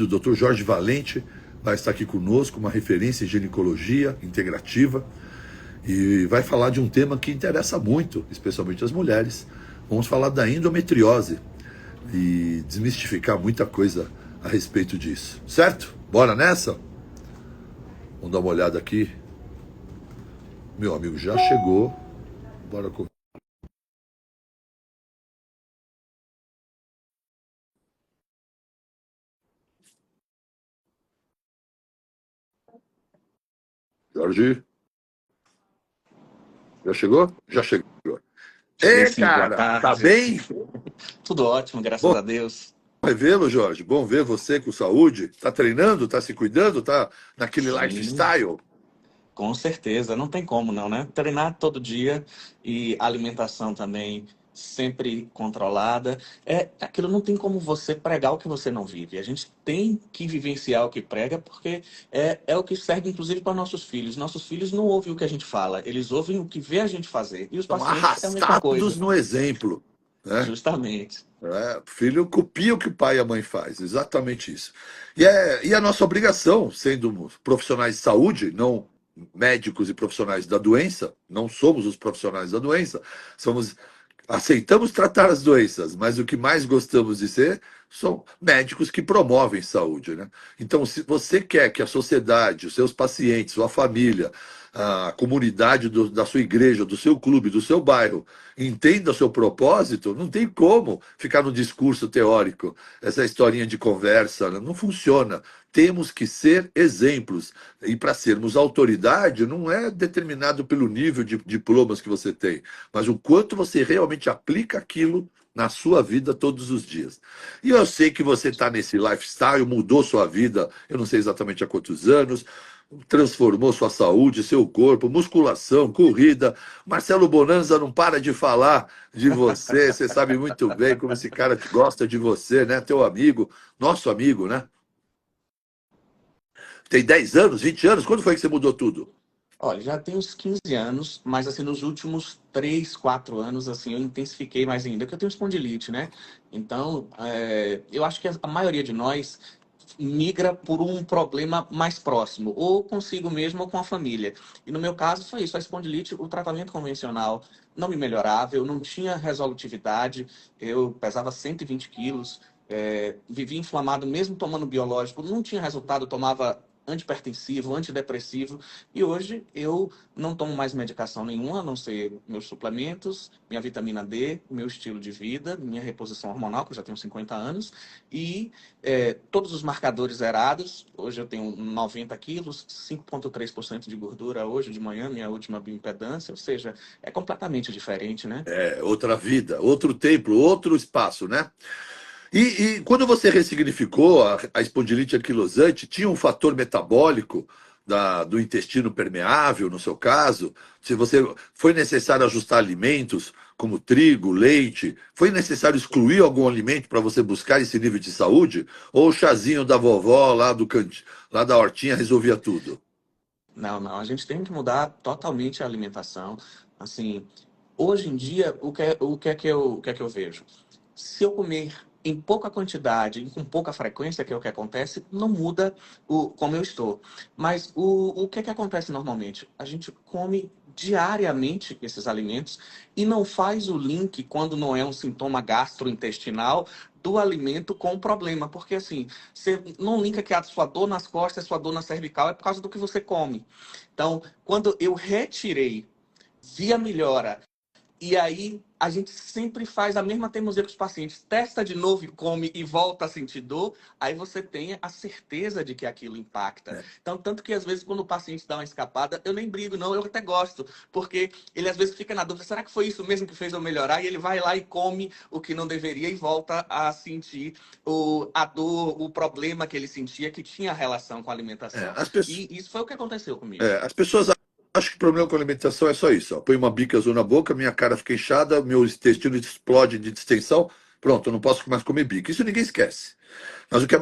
O Dr. Jorge Valente vai estar aqui conosco, uma referência em ginecologia integrativa, e vai falar de um tema que interessa muito, especialmente as mulheres. Vamos falar da endometriose e desmistificar muita coisa a respeito disso, certo? Bora nessa? Vamos dar uma olhada aqui. Meu amigo já chegou. Bora com... Jorge, já chegou? Já chegou. Cheguei Ei, sim, boa cara, tá tarde. bem? Tudo ótimo, graças Bom a Deus. revê-lo, Jorge. Bom ver você com saúde. Tá treinando, tá se cuidando, tá naquele Sim, lifestyle? com certeza. Não tem como não, né? Treinar todo dia e alimentação também sempre controlada. Aquilo não tem como você pregar o que você não vive. A gente tem que vivenciar o que prega, porque é o que serve, inclusive, para nossos filhos. Nossos filhos não ouvem o que a gente fala, eles ouvem o que vê a gente fazer. E os São pacientes é a mesma arrastados coisa, no exemplo, né? justamente. É, o filho copia o que o pai e a mãe faz, exatamente isso. E a nossa obrigação, sendo profissionais de saúde, não médicos e profissionais da doença, não somos os profissionais da doença, somos aceitamos tratar as doenças, mas o que mais gostamos de ser são médicos que promovem saúde, né? Então, se você quer que a sociedade, os seus pacientes, sua família, a comunidade da sua igreja, do seu clube, do seu bairro, entenda o seu propósito, não tem como ficar no discurso teórico, essa historinha de conversa, né? Não funciona. Temos que ser exemplos. E para sermos autoridade, não é determinado pelo nível de diplomas que você tem, mas o quanto você realmente aplica aquilo na sua vida todos os dias. E eu sei que você está nesse lifestyle, mudou sua vida, eu não sei exatamente há quantos anos, transformou sua saúde, seu corpo, musculação, corrida. Marcelo Bonanza não para de falar de você, você sabe muito bem como esse cara gosta de você, né? Teu amigo, nosso amigo, né? Tem 10 anos, 20 anos, quando foi que você mudou tudo? Olha, já tem uns 15 anos, mas assim, nos últimos 3, 4 anos, assim, eu intensifiquei mais ainda, porque eu tenho espondilite, né? Então, eu acho que a maioria de nós migra por um problema mais próximo, ou consigo mesmo ou com a família. E no meu caso foi isso, a espondilite, o tratamento convencional não me melhorava, eu não tinha resolutividade, eu pesava 120 quilos, vivia inflamado mesmo tomando biológico, não tinha resultado, eu tomava antipertensivo, antidepressivo, e hoje eu não tomo mais medicação nenhuma, a não ser meus suplementos, minha vitamina D, meu estilo de vida, minha reposição hormonal, que eu já tenho 50 anos, e todos os marcadores zerados. Hoje eu tenho 90 quilos, 5,3% de gordura hoje de manhã, minha última bioimpedância, ou seja, é completamente diferente, né? É outra vida, outro templo, outro espaço, né? E quando você ressignificou a espondilite anquilosante, tinha um fator metabólico do intestino permeável, no seu caso? Se você foi necessário ajustar alimentos, como trigo, leite, foi necessário excluir algum alimento para você buscar esse nível de saúde? Ou o chazinho da vovó lá da hortinha resolvia tudo? Não, não, a gente tem que mudar totalmente a alimentação. Assim, hoje em dia, o que é que eu vejo? Se eu comer em pouca quantidade e com pouca frequência, que é o que acontece, não muda como eu estou. Mas o que é que acontece normalmente? A gente come diariamente esses alimentos e não faz o link, quando não é um sintoma gastrointestinal, do alimento com o problema. Porque assim, você não linka que a sua dor nas costas, a sua dor na cervical é por causa do que você come. Então, quando eu retirei, vi a melhora, e aí, a gente sempre faz a mesma teimosia com os pacientes. Testa de novo e come e volta a sentir dor. Aí você tem a certeza de que aquilo impacta. Então, tanto que às vezes, quando o paciente dá uma escapada, eu nem brigo, não, eu até gosto. Porque ele às vezes fica na dúvida: será que foi isso mesmo que fez eu melhorar? E ele vai lá e come o que não deveria e volta a sentir a dor, o problema que ele sentia, que tinha relação com a É, alimentação. as pessoas, E isso foi o que aconteceu comigo. as pessoas acham que o problema com a alimentação é só isso. Ó. Põe uma bica azul na boca, minha cara fica inchada, meu intestino explode de distensão. Pronto, eu não posso mais comer bica. Isso ninguém esquece. Mas o que a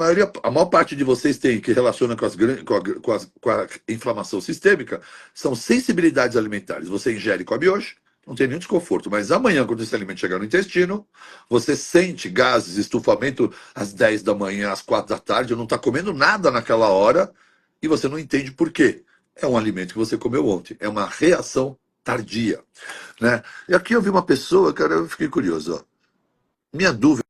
maior parte de vocês tem que relaciona com a inflamação sistêmica são sensibilidades alimentares. Você ingere, come hoje, Não tem nenhum desconforto. Mas amanhã, quando esse alimento chegar no intestino, você sente gases, estufamento às 10 da manhã, às 4 da tarde, não está comendo nada naquela hora e você não entende por quê. É um alimento que você comeu ontem. É uma reação tardia, né? E aqui eu vi uma pessoa, cara, eu fiquei curioso. Ó. Minha dúvida,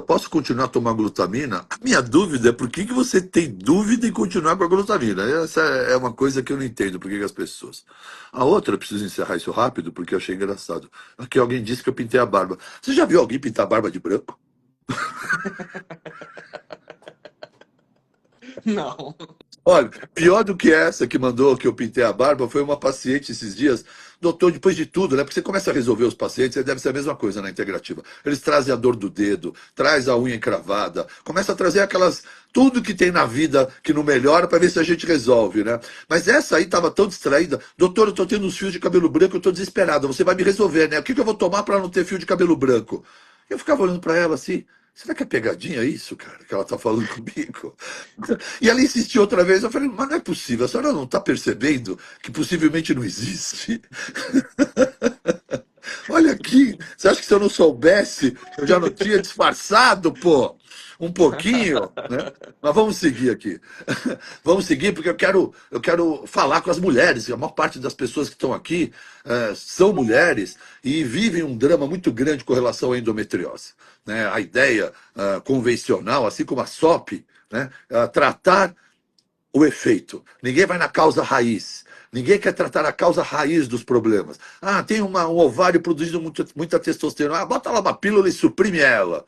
posso continuar a tomar glutamina? A minha dúvida é por que você tem dúvida em continuar com a glutamina? Essa é uma coisa que eu não entendo, por que as pessoas. A outra, eu preciso encerrar isso rápido, porque eu achei engraçado. Aqui alguém disse que eu pintei a barba. Você já viu alguém pintar a barba de branco? Não. Olha, pior do que essa que mandou que eu pintei a barba foi uma paciente esses dias. Doutor, depois de tudo, né? Porque você começa a resolver os pacientes, deve ser a mesma coisa na integrativa. Eles trazem a dor do dedo, traz a unha encravada, começa a trazer aquelas. Tudo que tem na vida que não melhora para ver se a gente resolve, né? Mas essa aí estava tão distraída. Doutor, eu tô tendo uns fios de cabelo branco, eu tô desesperado. Você vai me resolver, né? O que eu vou tomar para não ter fio de cabelo branco? Eu ficava olhando para ela assim. Será que é pegadinha isso, cara, que ela tá falando comigo? E ela insistiu outra vez. Eu falei, mas não é possível, a senhora não está percebendo que possivelmente não existe? Olha aqui, você acha que se eu não soubesse, eu já não tinha disfarçado, pô? Um pouquinho, né? Mas vamos seguir aqui. Vamos seguir, porque eu quero falar com as mulheres. A maior parte das pessoas que estão aqui são mulheres e vivem um drama muito grande com relação à endometriose. Né? A ideia convencional, assim como a SOP, né? Tratar o efeito. Ninguém vai na causa raiz. Ninguém quer tratar a causa raiz dos problemas. Ah, tem um ovário produzindo muita testosterona. Ah, bota lá uma pílula e suprime ela.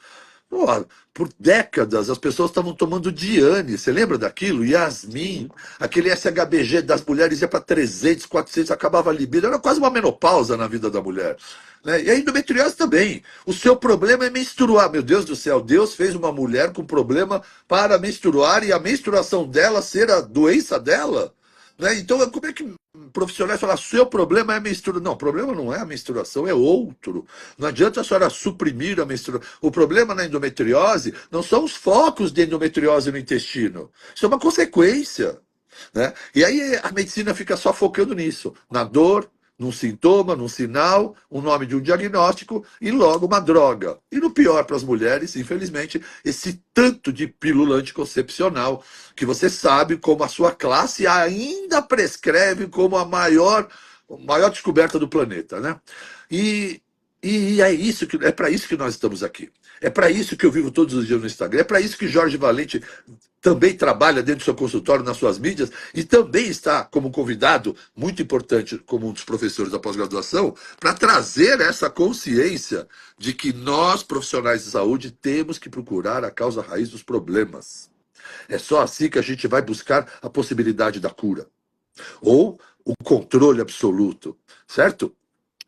Pô, por décadas as pessoas estavam tomando Diane. Você lembra daquilo? Yasmin, Sim. aquele SHBG das mulheres ia para 300, 400, acabava a libido. Era quase uma menopausa na vida da mulher. Né? E a endometriose também. O seu problema é menstruar. Meu Deus do céu, Deus fez uma mulher com problema para menstruar e a menstruação dela ser a doença dela? Né? Então, como é que profissionais falam, seu problema é a menstruação? Não, o problema não é a menstruação, é outro. Não adianta a senhora suprimir a menstruação. O problema na endometriose não são os focos de endometriose no intestino. Isso é uma consequência. Né? E aí a medicina fica só focando nisso, na dor, num sintoma, num sinal, o nome de um diagnóstico e logo uma droga. E no pior para as mulheres, infelizmente, esse tanto de pílula anticoncepcional que você sabe como a sua classe ainda prescreve como a maior descoberta do planeta, né? E, e é isso que é para isso que nós estamos aqui. É para isso que eu vivo todos os dias no Instagram. É para isso que Jorge Valente também trabalha dentro do seu consultório, nas suas mídias, e também está como convidado, muito importante, como um dos professores da pós-graduação, para trazer essa consciência de que nós, profissionais de saúde, temos que procurar a causa raiz dos problemas. É só assim que a gente vai buscar a possibilidade da cura. Ou o controle absoluto, certo?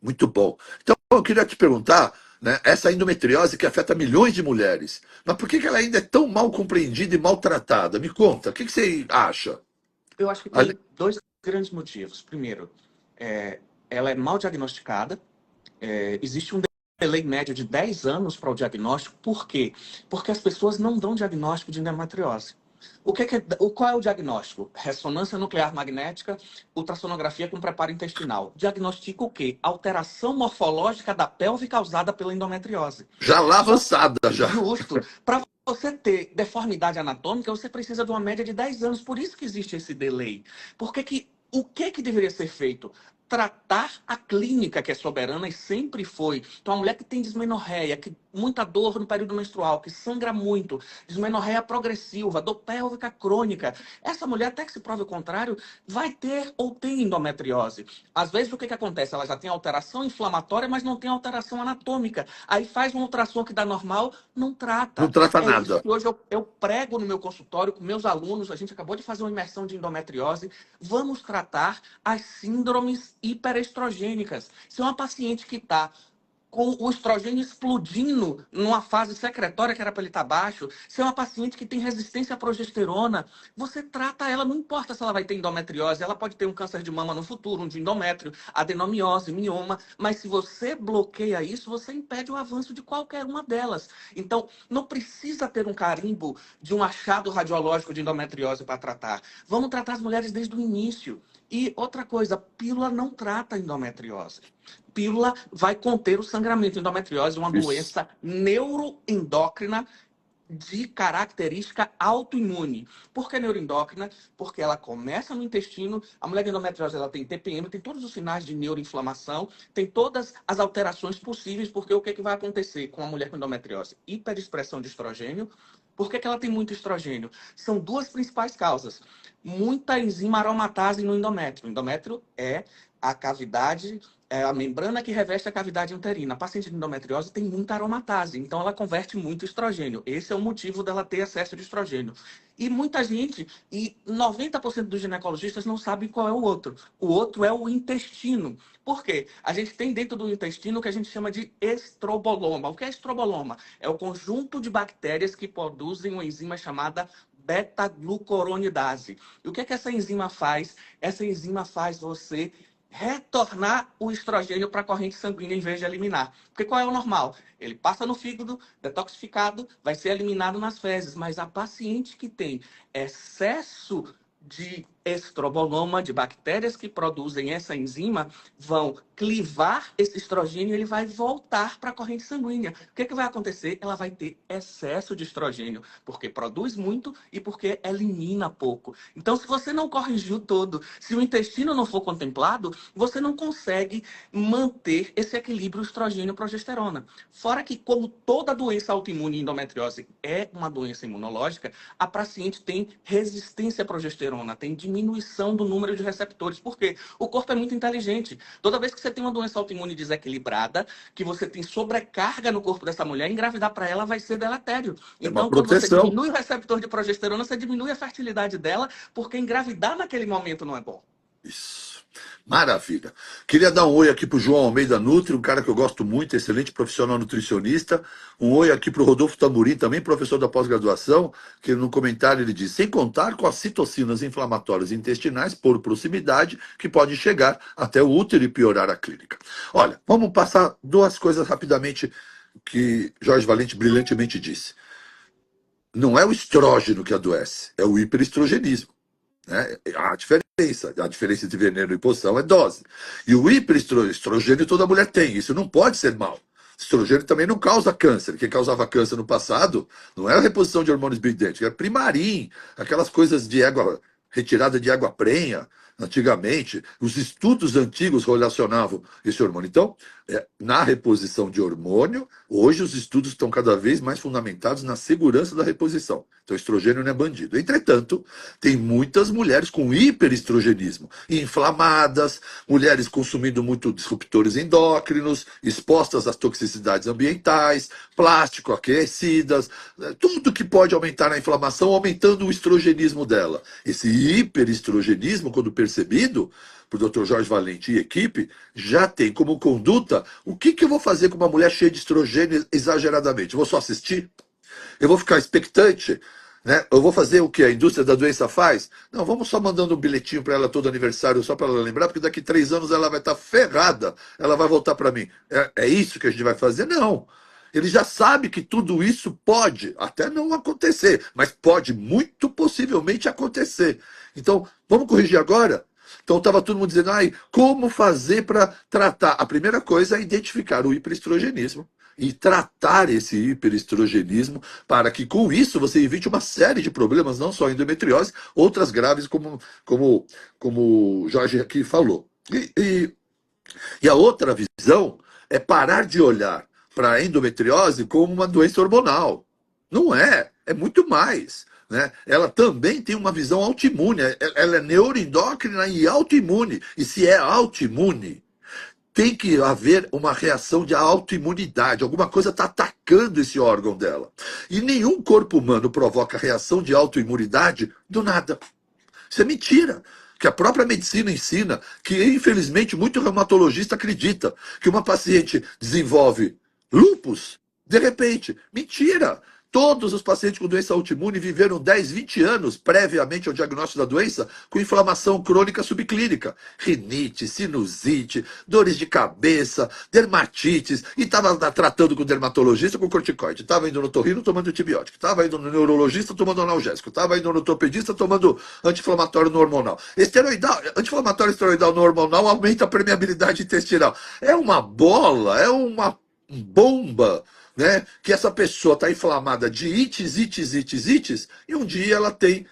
Muito bom. Então, eu queria te perguntar, né, essa endometriose que afeta milhões de mulheres, mas por que ela ainda é tão mal compreendida e maltratada? Me conta, o que você acha? Eu acho que Ale- tem dois grandes motivos. Primeiro, ela é mal diagnosticada. Existe um delay médio de 10 anos para o diagnóstico. Por quê? Porque as pessoas não dão diagnóstico de endometriose. Qual é o diagnóstico? Ressonância nuclear magnética, ultrassonografia com preparo intestinal. Diagnostica o quê? Alteração morfológica da pelve causada pela endometriose. Já lá Só avançada, já. justo. Para você ter deformidade anatômica, você precisa de uma média de 10 anos. Por isso que existe esse delay. O que deveria ser feito? Tratar a clínica que é soberana e sempre foi. Então, a mulher que tem dismenorreia, que muita dor no período menstrual, que sangra muito, dismenorreia progressiva, dor pélvica crônica, essa mulher, até que se prove o contrário, vai ter ou tem endometriose. Às vezes, o que acontece? Ela já tem alteração inflamatória, mas não tem alteração anatômica. Aí faz um ultrassom que dá normal, não Não trata. trata É isso nada. que hoje eu prego no meu consultório com meus alunos. A gente acabou de fazer uma imersão de endometriose. Vamos tratar as síndromes hiperestrogênicas. Se é uma paciente que está com o estrogênio explodindo numa fase secretória que era para ele estar baixo, se é uma paciente que tem resistência à progesterona, você trata ela, não importa se ela vai ter endometriose, ela pode ter um câncer de mama no futuro, um de endométrio, adenomiose, mioma, mas se você bloqueia isso, você impede o avanço de qualquer uma delas. Então, não precisa ter um carimbo de um achado radiológico de endometriose para tratar. Vamos tratar as mulheres desde o início. E outra coisa, pílula não trata a endometriose. Pílula vai conter o sangramento. Endometriose é uma Isso. doença neuroendócrina de característica autoimune. Por que neuroendócrina? Porque ela começa no intestino. A mulher com endometriose, ela tem TPM, tem todos os sinais de neuroinflamação, tem todas as alterações possíveis, porque o que vai acontecer com a mulher com endometriose? Hiperexpressão de estrogênio. Por que ela tem muito estrogênio? São duas principais causas. Muita enzima aromatase no endométrio. O endométrio é a cavidade, é a membrana que reveste a cavidade uterina. A paciente de endometriose tem muita aromatase, então ela converte muito estrogênio. Esse é o motivo dela ter excesso de estrogênio. E muita gente, e 90% dos ginecologistas não sabem qual é o outro. O outro é o intestino. Por quê? A gente tem dentro do intestino o que a gente chama de estroboloma. O que é estroboloma? É o conjunto de bactérias que produzem uma enzima chamada beta-glucuronidase. E o que é que essa enzima faz? Essa enzima faz você retornar o estrogênio para a corrente sanguínea em vez de eliminar. Porque qual é o normal? Ele passa no fígado, detoxificado, vai ser eliminado nas fezes. Mas a paciente que tem excesso de estroboloma, de bactérias que produzem essa enzima, vão clivar esse estrogênio e ele vai voltar para a corrente sanguínea. O que vai acontecer? Ela vai ter excesso de estrogênio, porque produz muito e porque elimina pouco. Então, se você não corrigiu todo, se o intestino não for contemplado, você não consegue manter esse equilíbrio estrogênio-progesterona. Fora que, como toda doença autoimune e endometriose é uma doença imunológica, a paciente tem resistência à progesterona, tem diminuição do número de receptores. Por quê? O corpo é muito inteligente. Toda vez que você tem uma doença autoimune desequilibrada, que você tem sobrecarga no corpo dessa mulher, engravidar para ela vai ser deletério. É uma Então, quando você proteção. diminui o receptor de progesterona, você diminui a fertilidade dela, porque engravidar naquele momento não é bom. Isso. Maravilha. Queria dar um oi aqui para o João Almeida Nutri, um cara que eu gosto muito, excelente profissional nutricionista. Um oi aqui para o Rodolfo Tamburim, também professor da pós-graduação, que no comentário ele diz, sem contar com as citocinas inflamatórias intestinais por proximidade, que podem chegar até o útero e piorar a clínica. Olha, vamos passar duas coisas rapidamente que Jorge Valente brilhantemente disse. Não é o estrógeno que adoece, é o hiperestrogenismo. Né? A diferença entre veneno e poção é dose. E o hiperestrogênio toda mulher tem, isso não pode ser mal. Estrogênio também não causa câncer. Quem causava câncer no passado não era a reposição de hormônios bioidênticos, era primarim, aquelas coisas de água, retirada de água prenha, antigamente. Os estudos antigos relacionavam esse hormônio. Então, na reposição de hormônio, hoje os estudos estão cada vez mais fundamentados na segurança da reposição. Então, estrogênio não é bandido. Entretanto, tem muitas mulheres com hiperestrogenismo, inflamadas, mulheres consumindo muito disruptores endócrinos, expostas às toxicidades ambientais, plástico, aquecidas, tudo que pode aumentar a inflamação, aumentando o estrogenismo dela. Esse hiperestrogenismo, quando percebido por Dr. Jorge Valente e equipe, já tem como conduta o que eu vou fazer com uma mulher cheia de estrogênio exageradamente. Eu vou só assistir? Eu vou ficar expectante? Né? Eu vou fazer o que a indústria da doença faz? Não, vamos só mandando um bilhetinho para ela todo aniversário, só para ela lembrar, porque daqui 3 anos ela vai estar ferrada, ela vai voltar para mim. É isso que a gente vai fazer? Não. Ele já sabe que tudo isso pode até não acontecer, mas pode muito possivelmente acontecer. Então, vamos corrigir agora? Então estava todo mundo dizendo, como fazer para tratar? A primeira coisa é identificar o hiperestrogenismo e tratar esse hiperestrogenismo para que com isso você evite uma série de problemas, não só endometriose, outras graves como o Jorge aqui falou. E a outra visão é parar de olhar para a endometriose como uma doença hormonal. Não é, é muito mais. Né? Ela também tem uma visão autoimune, ela é neuroendócrina e autoimune. E se é autoimune, tem que haver uma reação de autoimunidade. Alguma coisa está atacando esse órgão dela. E nenhum corpo humano provoca reação de autoimunidade do nada. Isso é mentira. Que a própria medicina ensina, que infelizmente muito reumatologista acredita que uma paciente desenvolve lúpus de repente. Mentira! todos os pacientes com doença autoimune viveram 10, 20 anos previamente ao diagnóstico da doença com inflamação crônica subclínica, rinite, sinusite, dores de cabeça, dermatites, e estava tratando com o dermatologista com corticoide, estava indo no otorrino tomando antibiótico, estava indo no neurologista tomando analgésico, estava indo no ortopedista tomando anti-inflamatório no hormonal. Esteroidal, anti-inflamatório esteroidal no hormonal aumenta a permeabilidade intestinal. É uma bola, é uma bomba, né? Que essa pessoa está inflamada de ites, e um dia ela tem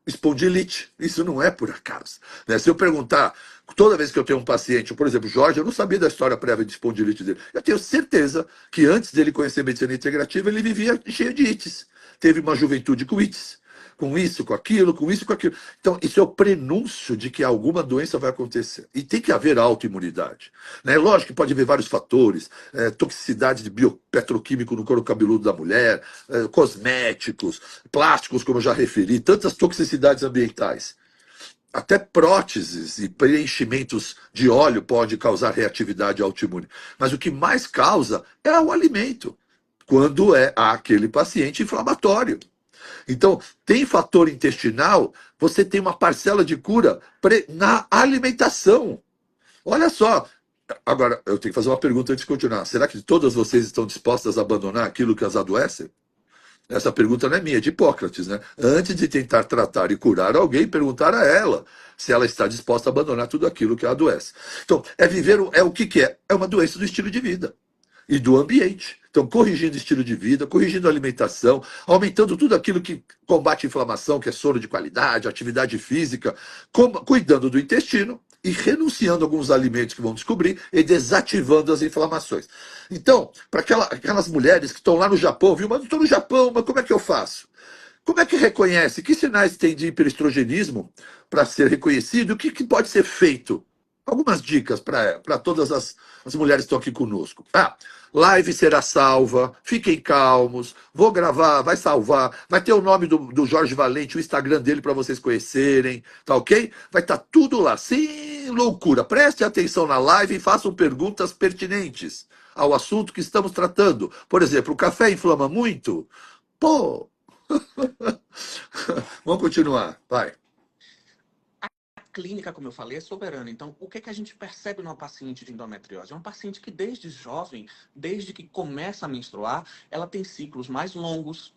espondilite. Isso não é por acaso, né? Se eu perguntar, toda vez que eu tenho um paciente, por exemplo, Jorge, eu não sabia da história prévia de espondilite dele. Eu tenho certeza que antes dele conhecer medicina integrativa, ele vivia cheio de ites. Teve uma juventude com ites. Com isso, com aquilo, com isso, com aquilo. Então, isso é o prenúncio de que alguma doença vai acontecer. E tem que haver autoimunidade, né? Lógico que pode haver vários fatores, toxicidade de biopetroquímico no couro cabeludo da mulher, cosméticos, plásticos, como eu já referi, tantas toxicidades ambientais. Até próteses e preenchimentos de óleo pode causar reatividade autoimune. Mas o que mais causa é o alimento, quando é aquele paciente inflamatório. Então, tem fator intestinal, você tem uma parcela de cura na alimentação. Olha só. Agora, eu tenho que fazer uma pergunta antes de continuar. Será que todas vocês estão dispostas a abandonar aquilo que as adoece? Essa pergunta não é minha, é de Hipócrates, né? Antes de tentar tratar e curar alguém, perguntar a ela se ela está disposta a abandonar tudo aquilo que a adoece. Então, é o que é? É uma doença do estilo de vida e do ambiente. Então, corrigindo o estilo de vida, corrigindo a alimentação, aumentando tudo aquilo que combate a inflamação, que é sono de qualidade, atividade física, cuidando do intestino e renunciando a alguns alimentos que vão descobrir e desativando as inflamações. Então, para aquelas mulheres que estão lá no Japão, viu? Mas não estou no Japão, mas como é que eu faço? Como é que reconhece? Que sinais tem de hiperestrogenismo para ser reconhecido? O que pode ser feito? Algumas dicas para todas as mulheres que estão aqui conosco. Live será salva, fiquem calmos, vou gravar, vai salvar, vai ter o nome do Jorge Valente, o Instagram dele para vocês conhecerem, tá ok? Vai estar tudo lá, sem loucura. Preste atenção na live e façam perguntas pertinentes ao assunto que estamos tratando. Por exemplo, o café inflama muito? Pô! Vamos continuar, vai. Clínica, como eu falei, é soberana. Então, o que a gente percebe numa paciente de endometriose? É uma paciente que desde jovem, desde que começa a menstruar, ela tem ciclos mais longos,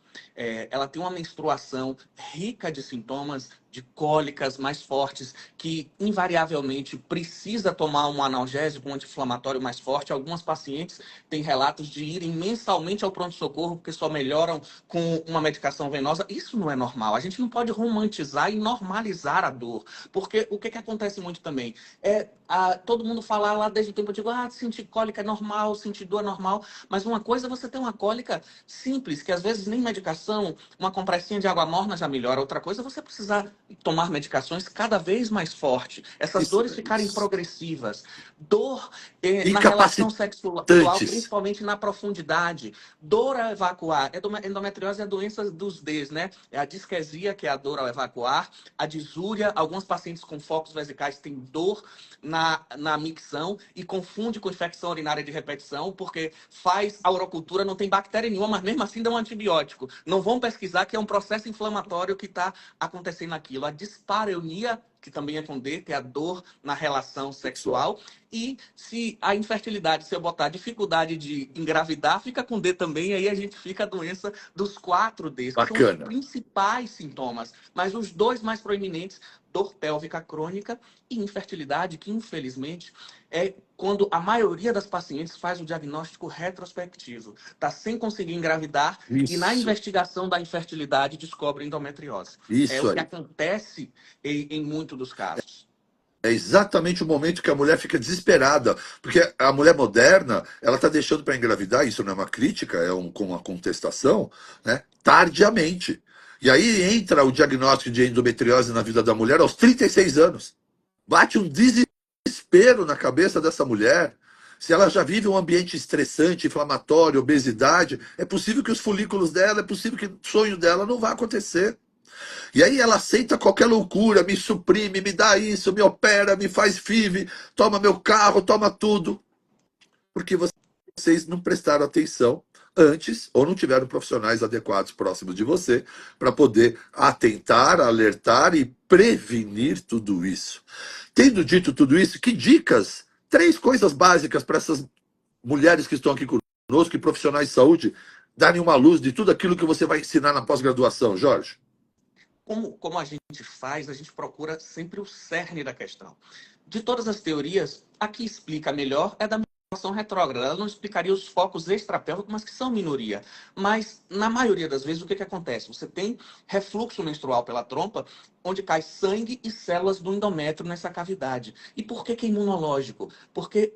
ela tem uma menstruação rica de sintomas, de cólicas mais fortes, que invariavelmente precisa tomar um analgésico, um anti-inflamatório mais forte. Algumas pacientes têm relatos de irem mensalmente ao pronto-socorro porque só melhoram com uma medicação venosa. Isso não é normal. A gente não pode romantizar e normalizar a dor, porque o que acontece muito também todo mundo fala lá desde o tempo, eu digo, sentir cólica é normal, sentir dor é normal, mas uma coisa é você ter uma cólica simples, que às vezes nem medicação, uma compressinha de água morna já melhora. Outra coisa é você precisar tomar medicações cada vez mais forte, essas dores ficarem progressivas, dor na relação sexual, principalmente na profundidade, dor ao evacuar. Endometriose é a doença dos Ds, né? É a disquesia, que é a dor ao evacuar, a disúria, alguns pacientes com focos vesicais têm dor na micção e confunde com infecção urinária de repetição, porque faz a urocultura, não tem bactéria nenhuma, mas mesmo assim dá um antibiótico. Não vão pesquisar que é um processo inflamatório que está acontecendo aquilo. A dispareunia, que também é com D, que é a dor na relação sexual. E se a infertilidade, se eu botar dificuldade de engravidar, fica com D também, aí a gente fica a doença dos 4Ds, que são os principais sintomas. Mas os dois mais proeminentes, dor pélvica crônica e infertilidade, que infelizmente é quando a maioria das pacientes faz o diagnóstico retrospectivo. Está sem conseguir engravidar e na investigação da infertilidade descobre endometriose. É o que acontece em muitos dos casos. É exatamente o momento que a mulher fica desesperada, porque a mulher moderna, ela está deixando para engravidar, isso não é uma crítica, com uma contestação, né, tardiamente. E aí entra o diagnóstico de endometriose na vida da mulher aos 36 anos. Bate um desespero na cabeça dessa mulher. Se ela já vive um ambiente estressante, inflamatório, obesidade, é possível que os folículos dela, é possível que o sonho dela não vá acontecer. E aí ela aceita qualquer loucura, me suprime, me dá isso, me opera, me faz FIV, toma meu carro, toma tudo. Porque vocês não prestaram atenção antes ou não tiveram profissionais adequados próximos de você para poder atentar, alertar e prevenir tudo isso. Tendo dito tudo isso, que dicas, três coisas básicas para essas mulheres que estão aqui conosco e profissionais de saúde darem uma luz de tudo aquilo que você vai ensinar na pós-graduação, Jorge? Como a gente faz, a gente procura sempre o cerne da questão. De todas as teorias, a que explica melhor é da menstruação retrógrada. Ela não explicaria os focos extrapélvicos, mas que são minoria. Mas, na maioria das vezes, o que acontece? Você tem refluxo menstrual pela trompa, onde cai sangue e células do endométrio nessa cavidade. E por que é imunológico? Porque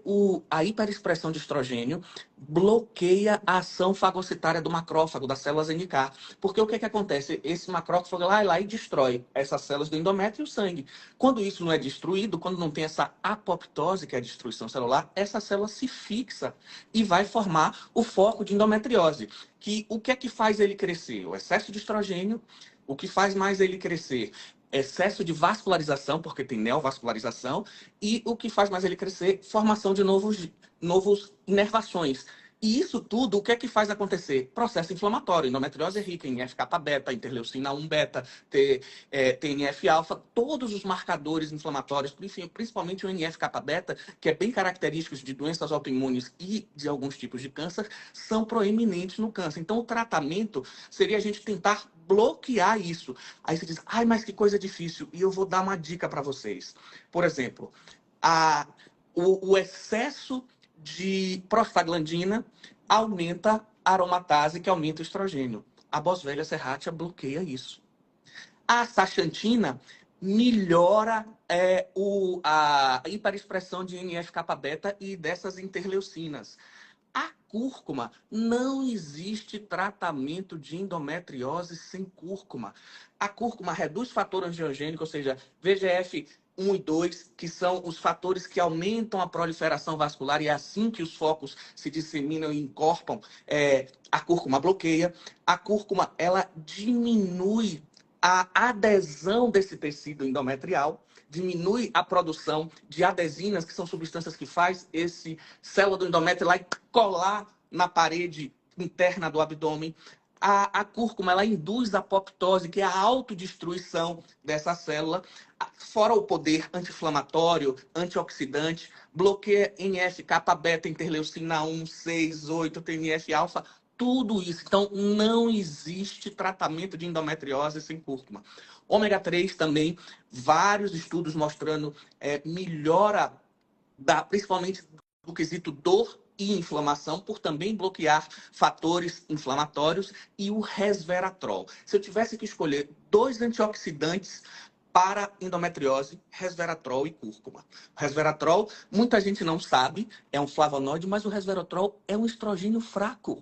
a hiperexpressão de estrogênio bloqueia a ação fagocitária do macrófago, das células NK. Porque o que acontece? Esse macrófago vai lá e destrói essas células do endométrio e o sangue. Quando isso não é destruído, quando não tem essa apoptose, que é a destruição celular, essa célula se fixa e vai formar o foco de endometriose. Que o que é que faz ele crescer? O excesso de estrogênio. O que faz mais ele crescer? Excesso de vascularização, porque tem neovascularização, e o que faz mais ele crescer? Formação de novos inervações. E isso tudo, o que é que faz acontecer? Processo inflamatório. Endometriose é rica em FKB, interleucina 1 beta, TNF-alfa, todos os marcadores inflamatórios, principalmente o NF-κ-beta, que é bem característico de doenças autoimunes e de alguns tipos de câncer, são proeminentes no câncer. Então, o tratamento seria a gente tentar bloquear isso. Aí você diz, ai, mas que coisa difícil. E eu vou dar uma dica para vocês. Por exemplo, o excesso de prostaglandina aumenta a aromatase, que aumenta o estrogênio. A Boswellia serratia bloqueia isso. A astaxantina melhora a hiperexpressão de NF-κ-beta e dessas interleucinas. A cúrcuma, não existe tratamento de endometriose sem cúrcuma. A cúrcuma reduz fator angiogênico, ou seja, VEGF 1 e 2, que são os fatores que aumentam a proliferação vascular, e é assim que os focos se disseminam e incorporam, a cúrcuma bloqueia. A cúrcuma, ela diminui a adesão desse tecido endometrial, diminui a produção de adesinas, que são substâncias que faz esse célula do endométrio lá e colar na parede interna do abdômen. A cúrcuma, ela induz a apoptose, que é a autodestruição dessa célula, fora o poder anti-inflamatório, antioxidante, bloqueia NF-κ-beta, interleucina 1, 6, 8, TNF-alfa, tudo isso. Então, não existe tratamento de endometriose sem cúrcuma. Ômega 3 também, vários estudos mostrando melhora, principalmente do quesito dor e inflamação, por também bloquear fatores inflamatórios, e o resveratrol. Se eu tivesse que escolher 2 antioxidantes para endometriose, resveratrol e cúrcuma. O resveratrol, muita gente não sabe, é um flavonoide, mas o resveratrol é um estrogênio fraco.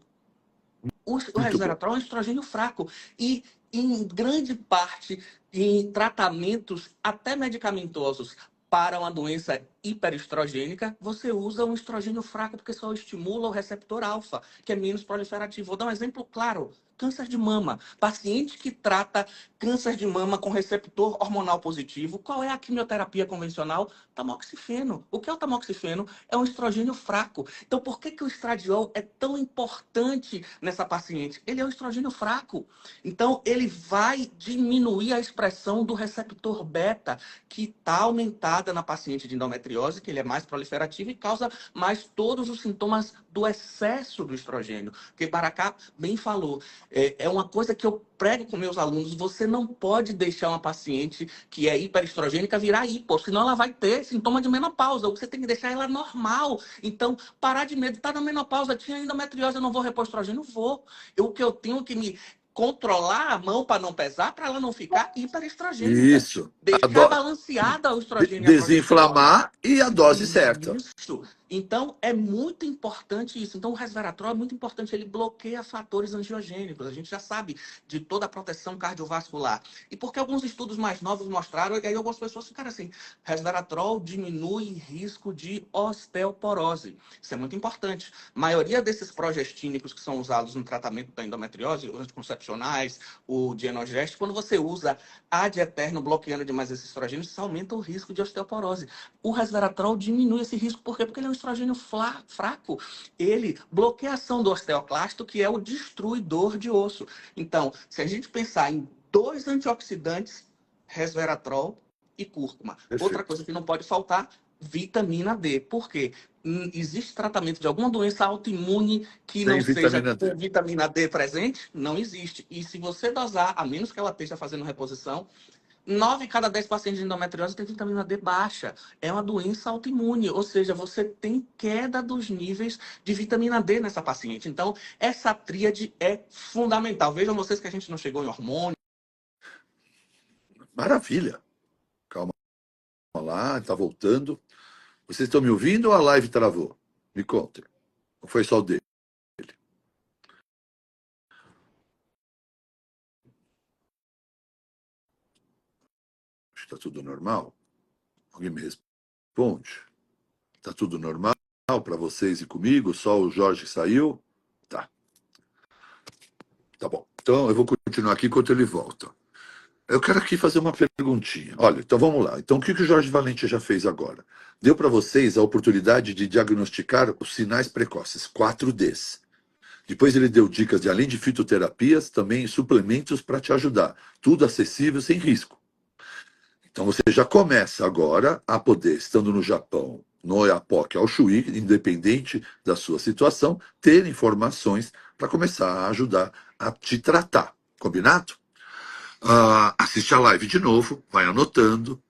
O resveratrol é um estrogênio fraco. E, em grande parte, em tratamentos até medicamentosos para uma doença hiperestrogênica, você usa um estrogênio fraco porque só estimula o receptor alfa, que é menos proliferativo. Vou dar um exemplo claro. Câncer de mama. Paciente que trata câncer de mama com receptor hormonal positivo, qual é a quimioterapia convencional? Tamoxifeno. O que é o tamoxifeno? É um estrogênio fraco. Então, por que o estradiol é tão importante nessa paciente? Ele é um estrogênio fraco. Então, ele vai diminuir a expressão do receptor beta, que está aumentada na paciente de endometriose, que ele é mais proliferativo e causa mais todos os sintomas do excesso do estrogênio. Porque Baracá bem falou, é uma coisa que eu prego com meus alunos, você não pode deixar uma paciente que é hiperestrogênica virar hipo, senão ela vai ter sintoma de menopausa. Você tem que deixar ela normal. Então, parar de medo, tá na menopausa, tinha endometriose, eu não vou repor estrogênio? Vou. O que eu tenho que me controlar a mão para não pesar, para ela não ficar hiperestrogênica. Isso. Deixar balanceada o estrogênio e a progesterona. Desinflamar e a dose certa. Isso. Então, é muito importante isso. Então, o resveratrol é muito importante. Ele bloqueia fatores angiogênicos. A gente já sabe de toda a proteção cardiovascular. E porque alguns estudos mais novos mostraram, e aí algumas pessoas ficaram assim, resveratrol diminui risco de osteoporose. Isso é muito importante. A maioria desses progestínicos que são usados no tratamento da endometriose, os anticoncepcionais, o dienogeste, quando você usa ad eterno bloqueando demais esses estrogênios, isso aumenta o risco de osteoporose. O resveratrol diminui esse risco. Por quê? Porque ele é um estrogênio fraco, ele bloqueia a ação do osteoclasto, que é o destruidor de osso. Então, se a gente pensar em dois antioxidantes, resveratrol e cúrcuma. Outra Perfeito. coisa que não pode faltar, vitamina D. Por quê? Existe tratamento de alguma doença autoimune que não Sem seja vitamina D. com vitamina D presente? Não existe. E se você dosar, a menos que ela esteja fazendo reposição, 9 cada 10 pacientes de endometriose têm vitamina D baixa. É uma doença autoimune, ou seja, você tem queda dos níveis de vitamina D nessa paciente. Então, essa tríade é fundamental. Vejam vocês que a gente não chegou em hormônio. Maravilha. Calma lá, tá voltando. Vocês estão me ouvindo ou a live travou? Me contem. Ou foi só o dele? Acho que tá tudo normal. Alguém me responde? Tá tudo normal para vocês e comigo? Só o Jorge saiu? Tá. Tá bom. Então eu vou continuar aqui enquanto ele volta. Eu quero aqui fazer uma perguntinha. Olha, então vamos lá. Então o que o Jorge Valente já fez agora? Deu para vocês a oportunidade de diagnosticar os sinais precoces, 4Ds. Depois ele deu dicas de, além de fitoterapias, também suplementos para te ajudar. Tudo acessível, sem risco. Então você já começa agora a poder, estando no Japão, no Oiapoque, ao Chuí, independente da sua situação, ter informações para começar a ajudar a te tratar. Combinado? Assiste a live de novo, vai anotando.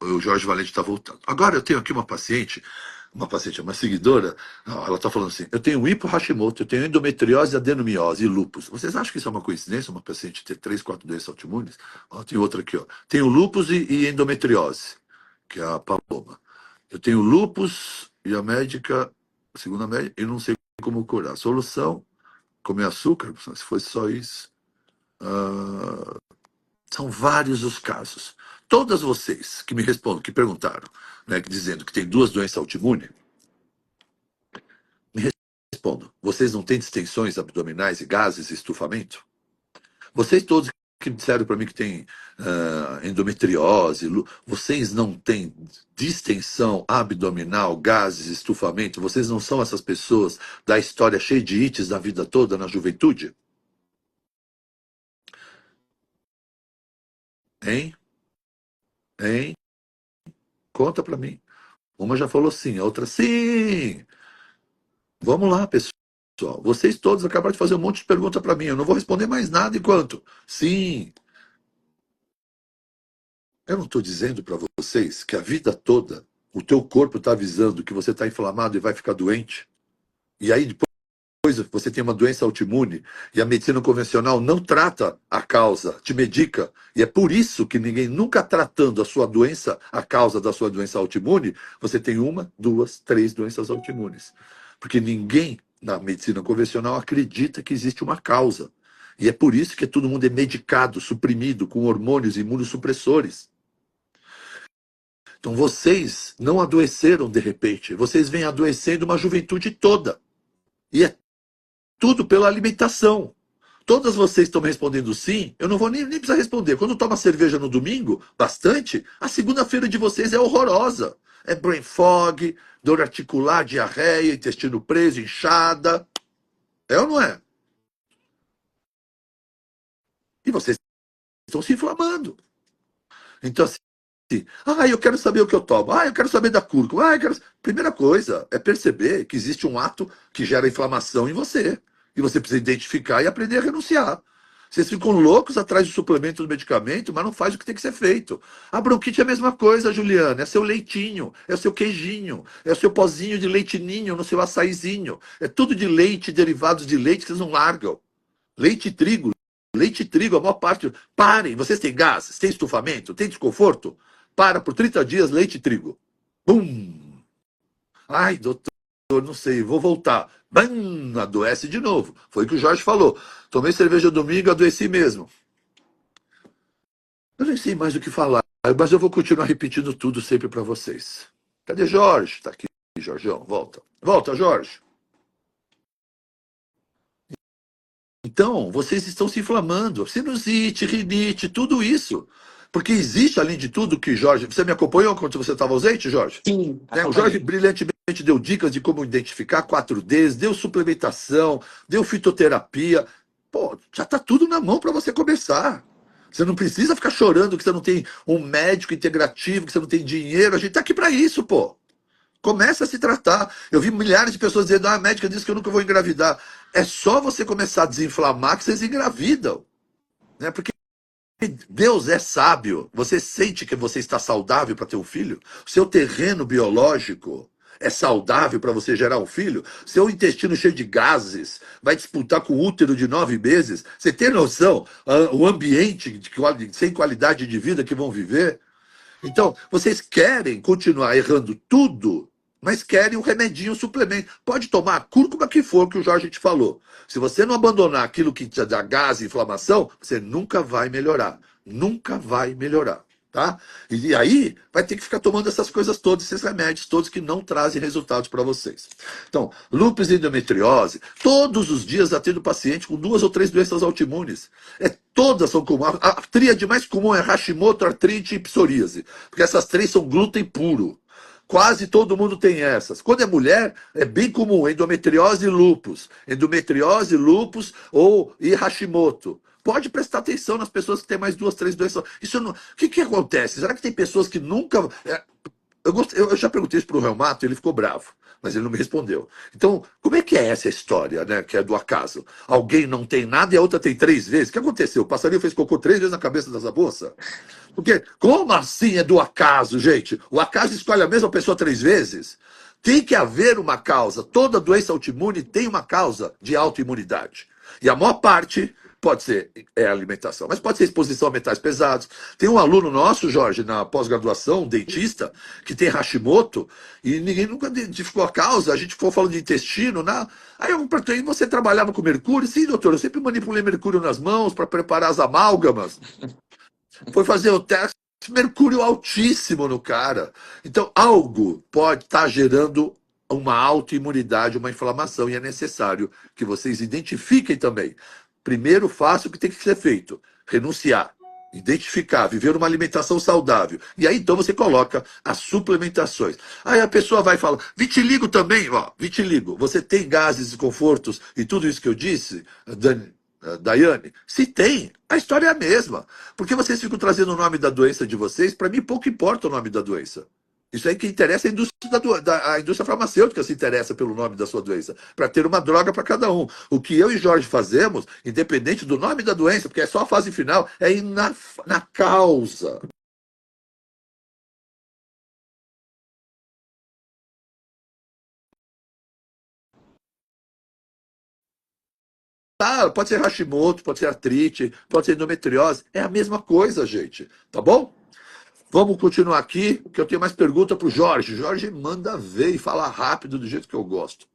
O Jorge Valente está voltando. Agora eu tenho aqui uma seguidora, ela está falando assim: eu tenho hipo Hashimoto, eu tenho endometriose, adenomiose e lúpus. Vocês acham que isso é uma coincidência, uma paciente ter 3, 4 doenças autoimunes? Tem outra aqui, ó. Tenho lúpus e endometriose, que é a Paloma. Eu tenho lúpus e a segunda médica, eu não sei como curar. Solução: comer açúcar, se fosse só isso. São vários os casos. Todas vocês que me respondem, que perguntaram, né, dizendo que tem 2 doenças autoimunes, me respondam. Vocês não têm distensões abdominais e gases e estufamento? Vocês todos que disseram para mim que tem endometriose, vocês não têm distensão abdominal, gases, estufamento? Vocês não são essas pessoas da história cheia de ites da vida toda, na juventude? Hein? Hein? Conta para mim. Uma já falou sim, a outra sim. Vamos lá, pessoal. Vocês todos acabaram de fazer um monte de pergunta para mim. Eu não vou responder mais nada enquanto. Sim. Eu não estou dizendo para vocês que a vida toda o teu corpo está avisando que você está inflamado e vai ficar doente. E aí depois você tem uma doença autoimune e a medicina convencional não trata a causa, te medica. E é por isso que ninguém nunca tratando a sua doença, a causa da sua doença autoimune, você tem 1, 2, 3 doenças autoimunes. Porque ninguém na medicina convencional acredita que existe uma causa. E é por isso que todo mundo é medicado, suprimido, com hormônios imunossupressores. Então vocês não adoeceram de repente, vocês vêm adoecendo uma juventude toda. E é tudo pela alimentação. Todas vocês estão me respondendo sim, eu não vou nem precisar responder. Quando toma cerveja no domingo, bastante, a segunda-feira de vocês é horrorosa. É brain fog, dor articular, diarreia, intestino preso, inchada. É ou não é? E vocês estão se inflamando. Então, assim, eu quero saber o que eu tomo. Eu quero saber da cúrcuma. Primeira coisa é perceber que existe um ato que gera inflamação em você. E você precisa identificar e aprender a renunciar. Vocês ficam loucos atrás de suplemento do medicamento, mas não faz o que tem que ser feito. A bronquite é a mesma coisa, Juliana. É seu leitinho, é o seu queijinho, é o seu pozinho de leitinho no seu açaizinho. É tudo de leite, derivados de leite que vocês não largam. Leite e trigo. Leite e trigo, a maior parte. Parem, vocês têm gases, têm estufamento, têm desconforto? Para por 30 dias, leite e trigo. Bum! Ai, doutor, não sei, vou voltar. Bam! Adoece de novo. Foi o que o Jorge falou. Tomei cerveja domingo, adoeci mesmo. Eu nem sei mais o que falar, mas eu vou continuar repetindo tudo sempre para vocês. Cadê Jorge? Tá aqui, Jorgeão, volta. Volta, Jorge. Então, vocês estão se inflamando. Sinusite, rinite, tudo isso. Porque existe, além de tudo, que Jorge... Você me acompanhou quando você estava ausente, Jorge? Sim, O Jorge acompanhei. brilhantemente gente deu dicas de como identificar 4Ds, deu suplementação, deu fitoterapia. Pô, já tá tudo na mão para você começar. Você não precisa ficar chorando que você não tem um médico integrativo, que você não tem dinheiro. A gente tá aqui para isso, pô. Começa a se tratar. Eu vi milhares de pessoas dizendo: ah, a médica disse que eu nunca vou engravidar. É só você começar a desinflamar que vocês engravidam. Né? Porque Deus é sábio. Você sente que você está saudável para ter um filho? O seu terreno biológico é saudável para você gerar um filho? Seu intestino cheio de gases vai disputar com o útero de 9 meses? Você tem noção? O ambiente sem qualidade de vida que vão viver? Então, vocês querem continuar errando tudo, mas querem um remedinho, um suplemento. Pode tomar a cúrcuma que for, que o Jorge te falou. Se você não abandonar aquilo que te dá gás e inflamação, você nunca vai melhorar. Nunca vai melhorar. Tá? E aí vai ter que ficar tomando essas coisas todas, esses remédios todos que não trazem resultados para vocês. Então, lúpus e endometriose, todos os dias atendo paciente com 2 ou 3 doenças autoimunes. Todas são comuns. A tríade mais comum é Hashimoto, artrite e psoríase, porque essas 3 são glúten puro. Quase todo mundo tem essas. Quando é mulher, é bem comum endometriose e lúpus. Endometriose, lúpus e Hashimoto. Pode prestar atenção nas pessoas que têm mais 2, 3 doenças. Isso não... O que acontece? Será que tem pessoas que nunca... Eu já perguntei isso para o Reumato e ele ficou bravo, mas ele não me respondeu. Então, como é que é essa história, né? Que é do acaso? Alguém não tem nada e a outra tem 3 vezes? O que aconteceu? O passarinho fez cocô 3 vezes na cabeça dessa moça? Porque, como assim é do acaso, gente? O acaso escolhe a mesma pessoa 3 vezes? Tem que haver uma causa. Toda doença autoimune tem uma causa de autoimunidade. E a maior parte pode ser alimentação, mas pode ser exposição a metais pesados. Tem um aluno nosso, Jorge, na pós-graduação, um dentista, que tem Hashimoto, e ninguém nunca identificou a causa. A gente ficou falando de intestino, né? Aí eu perguntei: você trabalhava com mercúrio? Sim, doutor, eu sempre manipulei mercúrio nas mãos para preparar as amálgamas. Foi fazer o teste, mercúrio altíssimo no cara. Então, algo pode estar gerando uma autoimunidade, uma inflamação, e é necessário que vocês identifiquem também. Primeiro, faça o que tem que ser feito: renunciar, identificar, viver uma alimentação saudável. E aí, então, você coloca as suplementações. Aí a pessoa vai falar: vitiligo também, ó, vitiligo. Você tem gases, desconfortos e tudo isso que eu disse, Daiane? Se tem, a história é a mesma. Porque vocês ficam trazendo o nome da doença de vocês, para mim pouco importa o nome da doença. Isso aí que interessa é a indústria, a indústria farmacêutica se interessa pelo nome da sua doença, para ter uma droga para cada um. O que eu e Jorge fazemos, independente do nome da doença, porque é só a fase final, é ir na causa. Tá, pode ser Hashimoto, pode ser artrite, pode ser endometriose. É a mesma coisa, gente. Tá bom? Vamos continuar aqui, que eu tenho mais pergunta para o Jorge. Jorge, manda ver e fala rápido do jeito que eu gosto.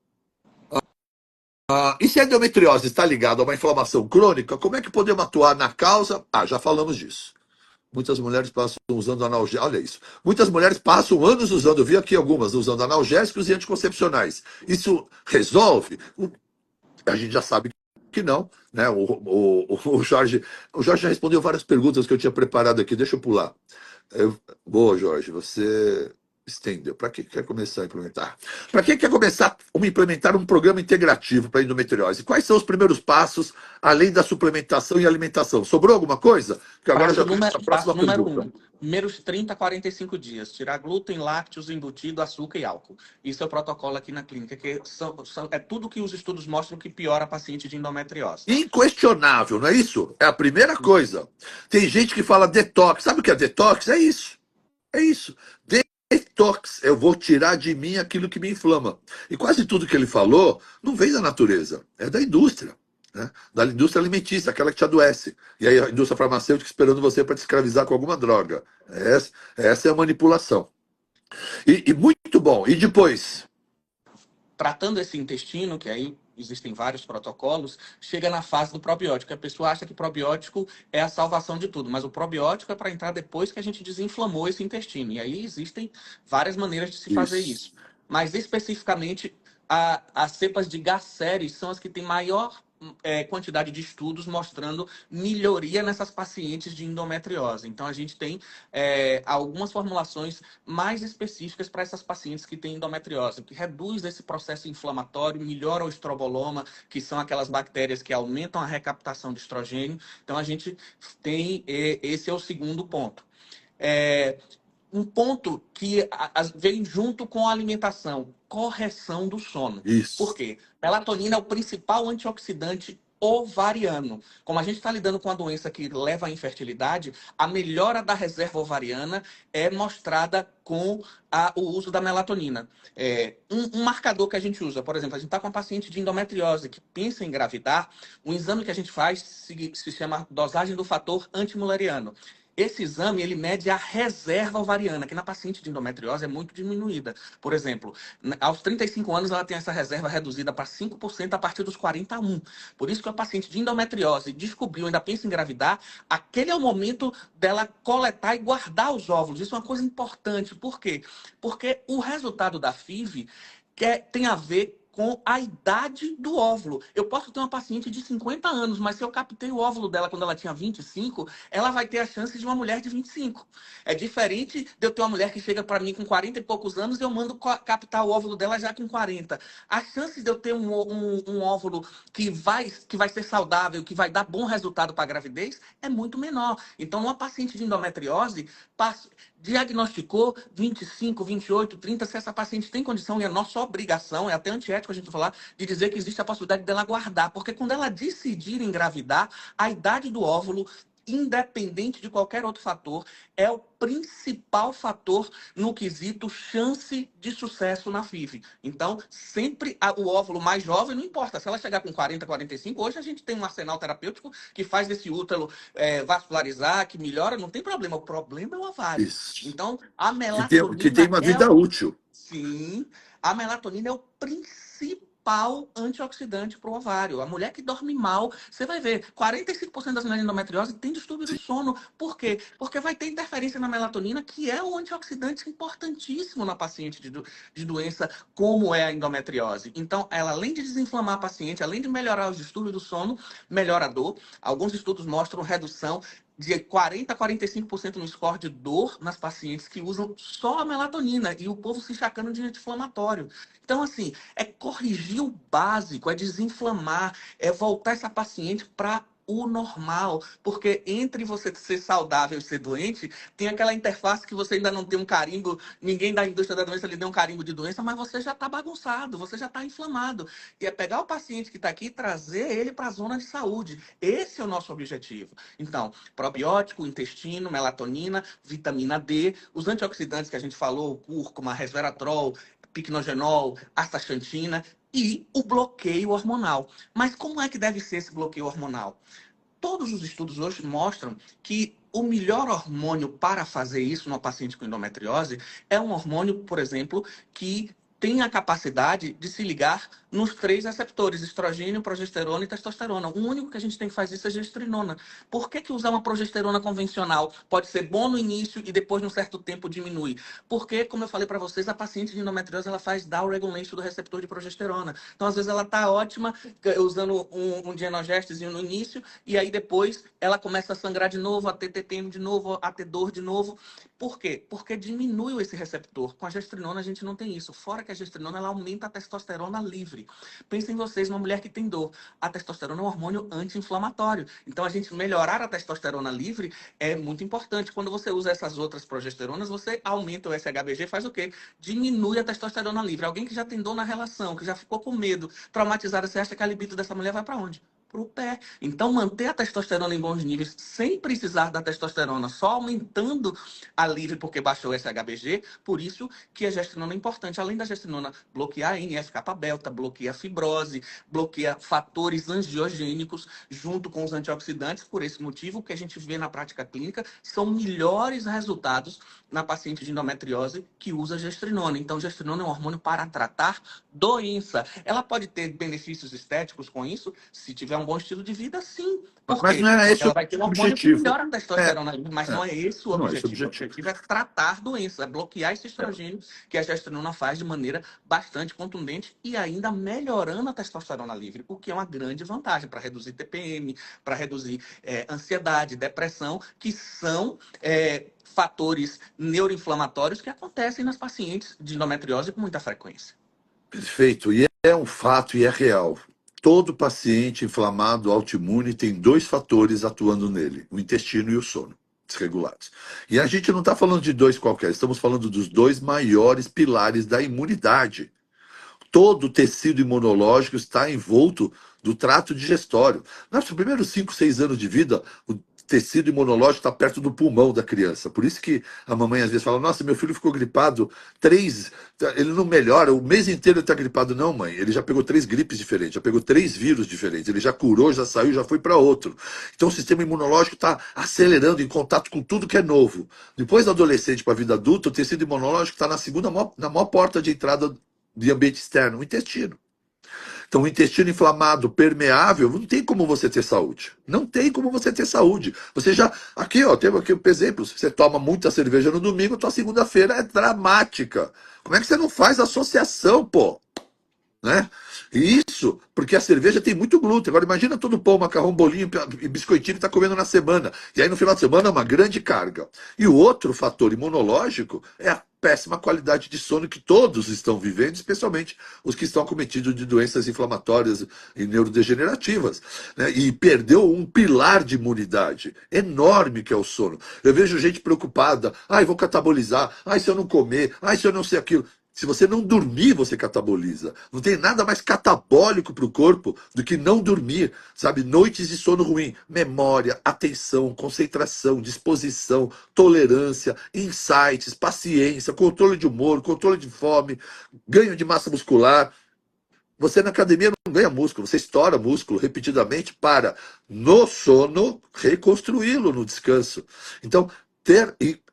E se a endometriose está ligada a uma inflamação crônica, como é que podemos atuar na causa? Já falamos disso. Muitas mulheres passam usando analgésicos. Olha isso. Muitas mulheres passam anos usando, eu vi aqui algumas, usando analgésicos e anticoncepcionais. Isso resolve? A gente já sabe que não, né? O Jorge já respondeu várias perguntas que eu tinha preparado aqui. Deixa eu pular. Boa, Jorge, você estendeu. Para que quer começar a implementar? Para quem quer começar a implementar um programa integrativo para endometriose? Quais são os primeiros passos, além da suplementação e alimentação? Sobrou alguma coisa? Porque agora já número, a próxima passo número pergunta. 1. Primeiros 30 a 45 dias. Tirar glúten, lácteos, embutido, açúcar e álcool. Isso é o protocolo aqui na clínica, que é tudo que os estudos mostram que piora a paciente de endometriose. Inquestionável, não é isso? É a primeira coisa. Tem gente que fala detox. Sabe o que é detox? É isso. É isso. Detox. Eu vou tirar de mim aquilo que me inflama. E quase tudo que ele falou não vem da natureza, é da indústria. Né? Da indústria alimentícia, aquela que te adoece. E aí a indústria farmacêutica esperando você para te escravizar com alguma droga. Essa é a manipulação. E muito bom. E depois? Tratando esse intestino, que aí existem vários protocolos, chega na fase do probiótico. A pessoa acha que probiótico é a salvação de tudo, mas o probiótico é para entrar depois que a gente desinflamou esse intestino. E aí existem várias maneiras de se fazer isso. Mas especificamente, as cepas de Gaceres são as que têm maior quantidade de estudos mostrando melhoria nessas pacientes de endometriose. Então, a gente tem algumas formulações mais específicas para essas pacientes que têm endometriose, que reduz esse processo inflamatório, melhora o estroboloma, que são aquelas bactérias que aumentam a recaptação de estrogênio. Então, a gente tem, esse é o segundo ponto. Um ponto que vem junto com a alimentação, correção do sono. Por Isso. quê? Melatonina é o principal antioxidante ovariano. Como a gente está lidando com a doença que leva à infertilidade, a melhora da reserva ovariana é mostrada com o uso da melatonina. Um marcador que a gente usa, por exemplo, a gente está com uma paciente de endometriose que pensa em engravidar, um exame que a gente faz se chama dosagem do fator antimuleriano. Esse exame, ele mede a reserva ovariana, que na paciente de endometriose é muito diminuída. Por exemplo, aos 35 anos, ela tem essa reserva reduzida para 5% a partir dos 41. Por isso que a paciente de endometriose descobriu, ainda pensa em engravidar, aquele é o momento dela coletar e guardar os óvulos. Isso é uma coisa importante. Por quê? Porque o resultado da FIV tem a ver com a idade do óvulo. Eu posso ter uma paciente de 50 anos, mas se eu captei o óvulo dela quando ela tinha 25, ela vai ter a chance de uma mulher de 25. É diferente de eu ter uma mulher que chega para mim com 40 e poucos anos e eu mando captar o óvulo dela já com 40. As chances de eu ter um óvulo que vai ser saudável, que vai dar bom resultado para a gravidez, é muito menor. Então, uma paciente de endometriose diagnosticou 25, 28, 30, se essa paciente tem condição, e a nossa obrigação, é até antiético a gente falar, de dizer que existe a possibilidade dela guardar, porque quando ela decidir engravidar, a idade do óvulo, independente de qualquer outro fator, é o principal fator no quesito chance de sucesso na FIV. Então, sempre o óvulo mais jovem, não importa, se ela chegar com 40, 45, hoje a gente tem um arsenal terapêutico que faz esse útero vascularizar, que melhora, não tem problema. O problema é o ovário. Isso. Então, a Que tem melatonina uma vida útil. Sim, a melatonina é o principal antioxidante para o ovário. A mulher que dorme mal, você vai ver, 45% das mulheres de endometriose tem distúrbio do Sim. sono. Por quê? Porque vai ter interferência na melatonina, que é um antioxidante importantíssimo na paciente de doença como é a endometriose. Então, ela, além de desinflamar a paciente, além de melhorar os distúrbios do sono, melhora a dor. Alguns estudos mostram redução de 40% a 45% no score de dor nas pacientes que usam só a melatonina e o povo se enxacando de anti-inflamatório. Então, assim, é corrigir o básico, é desinflamar, é voltar essa paciente para o normal, porque entre você ser saudável e ser doente, tem aquela interface que você ainda não tem um carimbo, ninguém da indústria da doença lhe deu um carimbo de doença, mas você já está bagunçado, você já está inflamado. E é pegar o paciente que está aqui e trazer ele para a zona de saúde. Esse é o nosso objetivo. Então, probiótico, intestino, melatonina, vitamina D, os antioxidantes que a gente falou, cúrcuma, resveratrol, picnogenol, astaxantina e o bloqueio hormonal. Mas como é que deve ser esse bloqueio hormonal? Todos os estudos hoje mostram que o melhor hormônio para fazer isso numa paciente com endometriose é um hormônio, por exemplo, que tem a capacidade de se ligar nos 3 receptores, estrogênio, progesterona e testosterona. O único que a gente tem que fazer isso é gestrinona. Por que usar uma progesterona convencional pode ser bom no início e depois, num certo tempo, diminui? Porque, como eu falei para vocês, a paciente de endometriose ela faz down regulation do receptor de progesterona. Então, às vezes, ela está ótima usando um dienogestezinho no início e aí depois ela começa a sangrar de novo, a ter TPM de novo, a ter dor de novo. Por quê? Porque diminui esse receptor. Com a gestrinona a gente não tem isso. Fora que a gestrinona ela aumenta a testosterona livre. Pensem em vocês, uma mulher que tem dor. A testosterona é um hormônio anti-inflamatório. Então a gente melhorar a testosterona livre é muito importante. Quando você usa essas outras progesteronas, você aumenta o SHBG, faz o quê? Diminui a testosterona livre. Alguém que já tem dor na relação, que já ficou com medo, traumatizada, você acha que a libido dessa mulher vai para onde? Para o pé. Então, manter a testosterona em bons níveis, sem precisar da testosterona, só aumentando a livre porque baixou o SHBG, por isso que a gestrinona é importante. Além da gestrinona bloquear a NF-kappa-delta, bloqueia a fibrose, bloqueia fatores angiogênicos junto com os antioxidantes. Por esse motivo, o que a gente vê na prática clínica são melhores resultados na paciente de endometriose que usa gestrinona. Então, gestrinona é um hormônio para tratar doença. Ela pode ter benefícios estéticos com isso, se tiver um bom estilo de vida, sim. Por Mas não quê? é Porque esse o ela vai ter um hormônio que objetivo. melhora a É, testosterona, mas não é, é esse o não é esse o objetivo. O objetivo. objetivo é tratar doenças, é bloquear esse É. estrogênio que a gestrona faz de maneira bastante contundente e ainda melhorando a testosterona livre, o que é uma grande vantagem para reduzir TPM, para reduzir ansiedade, depressão, que são fatores neuroinflamatórios que acontecem nas pacientes de endometriose com muita frequência. Perfeito. E é um fato e é real. Todo paciente inflamado autoimune tem dois fatores atuando nele: o intestino e o sono desregulados. E a gente não está falando de dois qualquer, estamos falando dos dois maiores pilares da imunidade. Todo o tecido imunológico está envolto do trato digestório. Nos primeiros 5, 6 anos de vida, o tecido imunológico está perto do pulmão da criança. Por isso que a mamãe às vezes fala: Nossa, meu filho ficou gripado 3, ele não melhora, o mês inteiro ele está gripado. Não, mãe, ele já pegou 3 gripes diferentes, já pegou 3 vírus diferentes, ele já curou, já saiu, já foi para outro. Então o sistema imunológico está acelerando em contato com tudo que é novo. Depois da adolescente para a vida adulta, o tecido imunológico está na maior porta de entrada de ambiente externo, o intestino. Então, o intestino inflamado, permeável, não tem como você ter saúde. Não tem como você ter saúde. Você já. Aqui, ó, temos aqui um exemplo. Você toma muita cerveja no domingo, tua segunda-feira é dramática. Como é que você não faz associação, pô? Né? E isso, porque a cerveja tem muito glúten. Agora imagina todo pão, macarrão, bolinho e biscoitinho que está comendo na semana. E aí no final de semana é uma grande carga. E o outro fator imunológico é a péssima qualidade de sono que todos estão vivendo, especialmente os que estão acometidos de doenças inflamatórias e neurodegenerativas. Né? E perdeu um pilar de imunidade enorme que é o sono. Eu vejo gente preocupada. Ai, vou catabolizar. Ai, se eu não comer. Ai, se eu não sei aquilo. Se você não dormir, você cataboliza. Não tem nada mais catabólico para o corpo do que não dormir, sabe? Noites de sono ruim, memória, atenção, concentração, disposição, tolerância, insights, paciência, controle de humor, controle de fome, ganho de massa muscular. Você na academia não ganha músculo, você estoura músculo repetidamente para, no sono, reconstruí-lo no descanso. Então,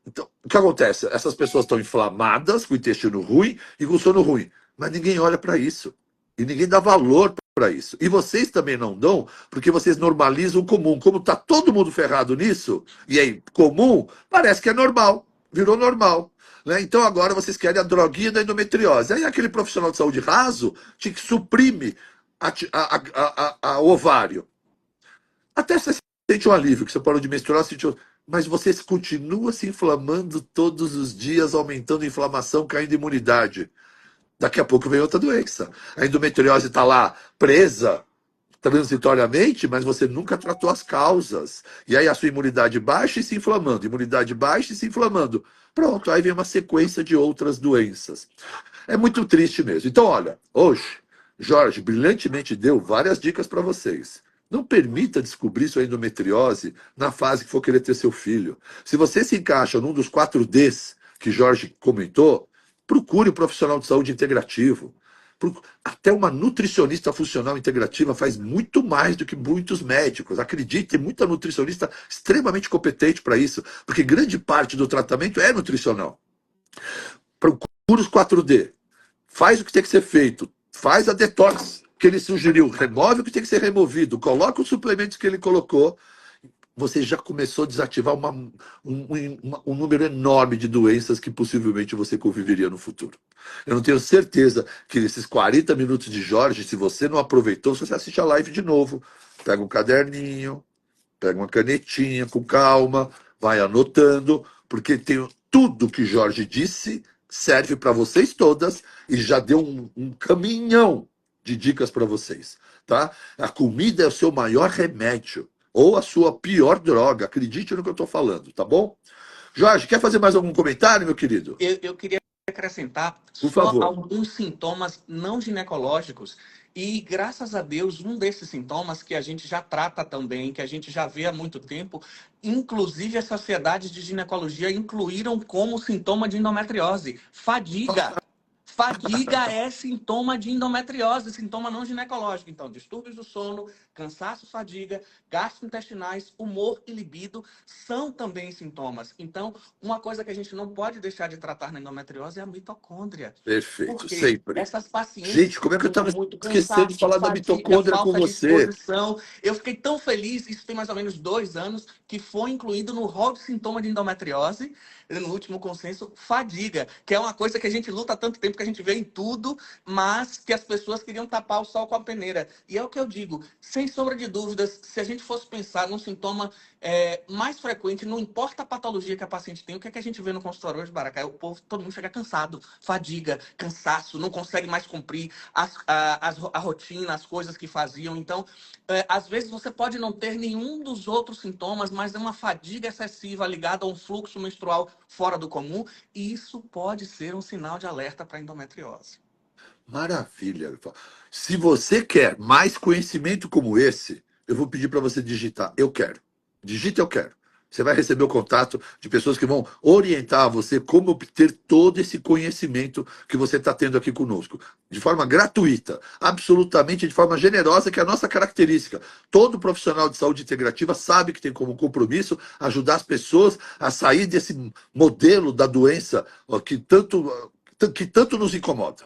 então, o que acontece? Essas pessoas estão inflamadas, com o intestino ruim e com o sono ruim. Mas ninguém olha para isso. E ninguém dá valor para isso. E vocês também não dão, porque vocês normalizam o comum. Como está todo mundo ferrado nisso, e aí, comum, parece que é normal. Virou normal. Né? Então agora vocês querem a droguinha da endometriose. Aí aquele profissional de saúde raso te suprime a ovário. Até você sente um alívio, que você parou de menstruar, mas você continua se inflamando todos os dias, aumentando a inflamação, caindo a imunidade. Daqui a pouco vem outra doença. A endometriose está lá presa transitoriamente, mas você nunca tratou as causas. E aí a sua imunidade baixa e se inflamando, imunidade baixa e se inflamando. Pronto, aí vem uma sequência de outras doenças. É muito triste mesmo. Então, olha, hoje, Jorge brilhantemente deu várias dicas para vocês. Não permita descobrir sua endometriose na fase que for querer ter seu filho. Se você se encaixa num dos 4Ds que Jorge comentou, procure um profissional de saúde integrativo. Até uma nutricionista funcional integrativa faz muito mais do que muitos médicos. Acredite, tem muita nutricionista extremamente competente para isso, porque grande parte do tratamento é nutricional. Procure os 4D. Faz o que tem que ser feito. Faz a detox que ele sugeriu. Remove o que tem que ser removido. Coloca os suplementos que ele colocou. Você já começou a desativar um número enorme de doenças que possivelmente você conviveria no futuro. Eu não tenho certeza que esses 40 minutos de Jorge, se você não aproveitou, se você assiste a live de novo, pega um caderninho, pega uma canetinha com calma, vai anotando, porque tem tudo que Jorge disse serve para vocês todas e já deu um caminhão de dicas para vocês, tá? A comida é o seu maior remédio ou a sua pior droga, acredite no que eu estou falando, tá bom? Jorge, quer fazer mais algum comentário, meu querido? Eu queria acrescentar Por só favor. alguns sintomas não ginecológicos. E graças a Deus, um desses sintomas que a gente já trata também, que a gente já vê há muito tempo, inclusive as sociedades de ginecologia incluíram como sintoma de endometriose: fadiga. Fadiga é sintoma de endometriose, sintoma não ginecológico. Então, distúrbios do sono, cansaço, fadiga, gastrointestinais, humor e libido são também sintomas. Então, uma coisa que a gente não pode deixar de tratar na endometriose é a mitocôndria. Perfeito, Porque sempre. essas pacientes Gente, que como é que eu têm estava muito esquecendo de cansaço, falar da fadiga, mitocôndria com falta de você? disposição, eu fiquei tão feliz, isso tem mais ou menos 2 anos, que foi incluído no rol de sintoma de endometriose, no último consenso, fadiga, que é uma coisa que a gente luta há tanto tempo, que a gente vê em tudo, mas que as pessoas queriam tapar o sol com a peneira. E é o que eu digo, sem sombra de dúvidas, se a gente fosse pensar num sintoma mais frequente, não importa a patologia que a paciente tem, o que é que a gente vê no consultório hoje, Baracá? O povo, todo mundo chega cansado, fadiga, cansaço, não consegue mais cumprir a rotina, as coisas que faziam. Então, às vezes você pode não ter nenhum dos outros sintomas, mas é uma fadiga excessiva ligada a um fluxo menstrual fora do comum, e isso pode ser um sinal de alerta para endometriose. Maravilha. Se você quer mais conhecimento como esse, eu vou pedir para você digitar eu quero. Digita eu quero. Você vai receber o contato de pessoas que vão orientar você como obter todo esse conhecimento que você está tendo aqui conosco. De forma gratuita, absolutamente de forma generosa, que é a nossa característica. Todo profissional de saúde integrativa sabe que tem como compromisso ajudar as pessoas a sair desse modelo da doença que tanto nos incomoda.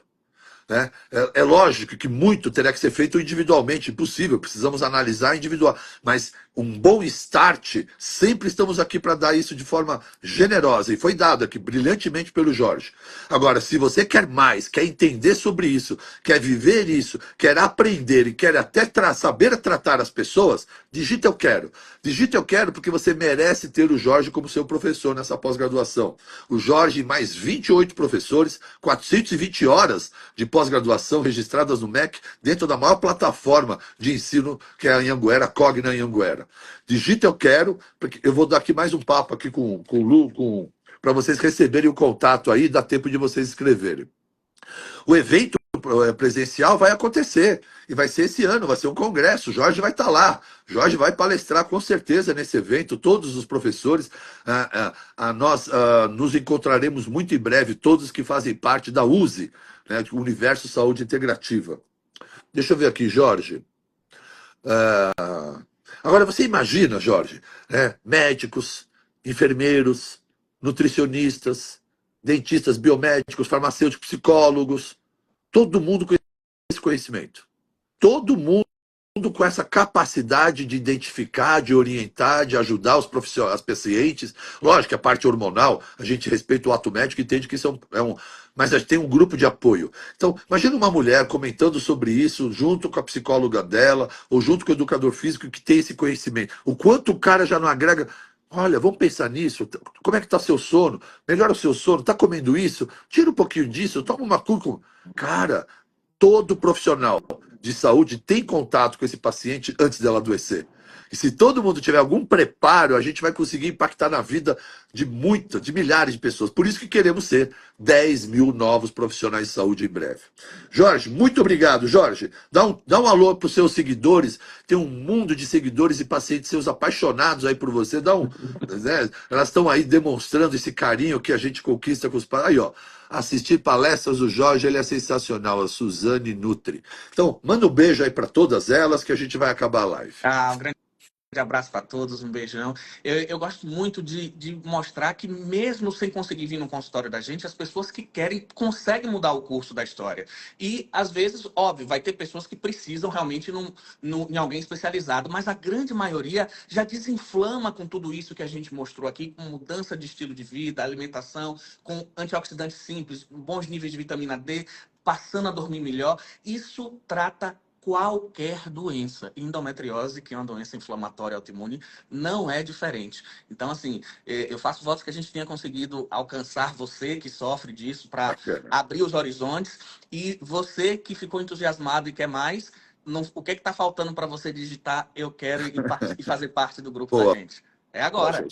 Né? É lógico que muito terá que ser feito individualmente, impossível, precisamos analisar individual, mas um bom start, sempre estamos aqui para dar isso de forma generosa, e foi dado aqui brilhantemente pelo Jorge. Agora, se você quer mais, quer entender sobre isso, quer viver isso, quer aprender e quer até saber tratar as pessoas, digita eu quero. Digita eu quero porque você merece ter o Jorge como seu professor nessa pós-graduação. O Jorge e mais 28 professores, 420 horas de pós-graduação registradas no MEC, dentro da maior plataforma de ensino que é a Anhanguera, Cogna Anhanguera. Digita eu quero, porque eu vou dar aqui mais um papo aqui com o Lu, para vocês receberem o contato aí, dá tempo de vocês escreverem. O evento presencial vai acontecer, e vai ser esse ano, vai ser um congresso, o Jorge vai estar lá, Jorge vai palestrar com certeza nesse evento, todos os professores, nós nos encontraremos muito em breve, todos que fazem parte da USE, né, o Universo Saúde Integrativa. Deixa eu ver aqui, Jorge. Agora, você imagina, Jorge, né, médicos, enfermeiros, nutricionistas, dentistas, biomédicos, farmacêuticos, psicólogos, todo mundo com esse conhecimento. Todo mundo com essa capacidade de identificar, de orientar, de ajudar os profissionais, as pacientes. Lógico que a parte hormonal, a gente respeita o ato médico e entende que isso mas a gente tem um grupo de apoio. Então, imagina uma mulher comentando sobre isso junto com a psicóloga dela, ou junto com o educador físico que tem esse conhecimento. O quanto o cara já não agrega. Olha, vamos pensar nisso. Como é que está seu sono? Melhora o seu sono. Está comendo isso? Tira um pouquinho disso. Toma uma cúrcuma. Cara, todo profissional de saúde tem contato com esse paciente antes dela adoecer. E se todo mundo tiver algum preparo, a gente vai conseguir impactar na vida de milhares de pessoas. Por isso que queremos ser 10 mil novos profissionais de saúde em breve. Jorge, muito obrigado, Jorge. Dá um alô para os seus seguidores. Tem um mundo de seguidores e pacientes seus apaixonados aí por você. Né? Elas estão aí demonstrando esse carinho que a gente conquista com os pais. Aí, ó. Assistir palestras do Jorge, ele é sensacional. A Suzane Nutri. Então, manda um beijo aí para todas elas que a gente vai acabar a live. Um grande abraço para todos, um beijão. Eu gosto muito de mostrar que mesmo sem conseguir vir no consultório da gente, as pessoas que querem conseguem mudar o curso da história. E às vezes, óbvio, vai ter pessoas que precisam realmente em alguém especializado, mas a grande maioria já desinflama com tudo isso que a gente mostrou aqui, com mudança de estilo de vida, alimentação, com antioxidantes simples, bons níveis de vitamina D, passando a dormir melhor. Isso trata qualquer doença. Endometriose, que é uma doença inflamatória autoimune, não é diferente. Então, assim, eu faço votos que a gente tenha conseguido alcançar você que sofre disso para abrir os horizontes, e você que ficou entusiasmado e quer mais, o que está faltando para você digitar eu quero e fazer parte do grupo da gente? É agora.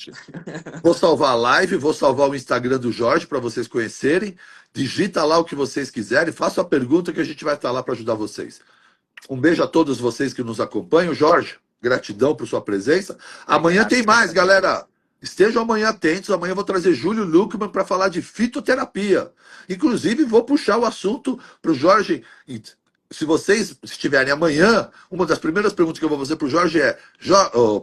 Vou salvar a live, vou salvar o Instagram do Jorge para vocês conhecerem. Digita lá o que vocês quiserem, faça a pergunta que a gente vai estar lá para ajudar vocês. Um beijo a todos vocês que nos acompanham. Jorge, gratidão por sua presença. Amanhã tem mais, galera. Estejam amanhã atentos. Amanhã eu vou trazer Júlio Luckman para falar de fitoterapia. Inclusive, vou puxar o assunto para o Jorge. Se vocês estiverem amanhã, uma das primeiras perguntas que eu vou fazer para o Jorge é: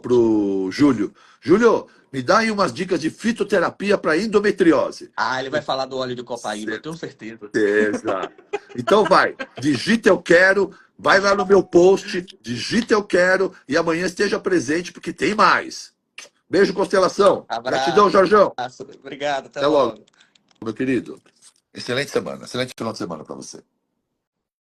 para o Júlio, Júlio, me dá aí umas dicas de fitoterapia para endometriose. Ah, ele vai falar do óleo de copaíba, eu tenho certeza. Certeza. Então vai, digita eu quero, vai lá no meu post, digita eu quero e amanhã esteja presente porque tem mais. Beijo, constelação. Gratidão, Abraço. Jorjão. Obrigado, até Até logo, logo. meu querido. Excelente semana, excelente final de semana para você.